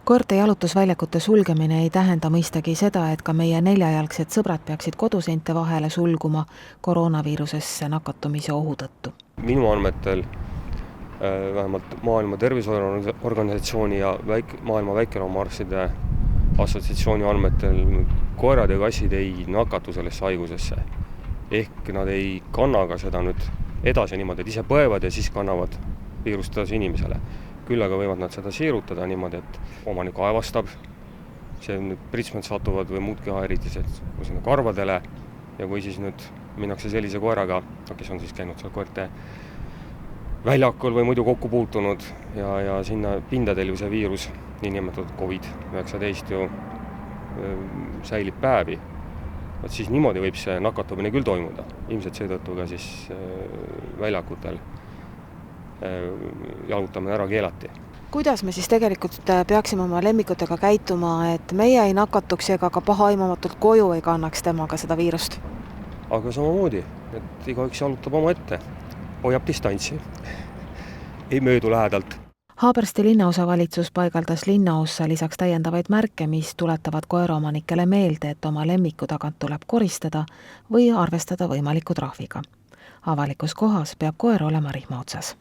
Koerte jalutusväljakute sulgemine ei tähenda mõistagi seda, et ka meie neljajalgsed sõbrad peaksid koduseinte vahele sulguma koroonaviirusesse nakatumise ohu tõttu. Minu andmetel vähemalt Maailma Terviseorganisatsiooni ja Maailma Väikeloomaarstide assotsiatsiooni andmetel koerad ja kassid ei nakatu sellesse haigusesse. Ehk nad ei kanna ka seda nüüd edasi niimoodi, et ise põevad ja siis kannavad viirust edasi inimesele. Küll aga võivad nad seda siirutada niimoodi, et omanik aevastab, see nüüd pritsmed satuvad või muud kehahäiritised sinna karvadele ja kui siis nüüd minnakse sellise koeraga, kes on siis käinud seal koerte väljakul või muidu kokku puutunud ja sinna pindadel ju see viirus, niinimetatud COVID-19 ju säilib päevi. Siis niimoodi võib see nakatumine küll toimuda. Ilmselt seetõttu ka siis väljakutel jalutamine ära keelati. Kuidas me siis tegelikult peaksime oma lemmikutega käituma, et meie ei nakatuks ega ka pahaaimamatult koju ei kannaks temaga seda viirust? Aga samamoodi, et igaüks jalutab oma ette, hoiab distantsi, ei möödu lähedalt. Haabersti linnaosavalitsus paigaldas linnaossa lisaks täiendavaid märke, mis tuletavad koeraomanikele meelde, et oma lemmiku tagant tuleb koristada või arvestada võimaliku trahviga. Avalikus kohas peab koer olema rihma otsas.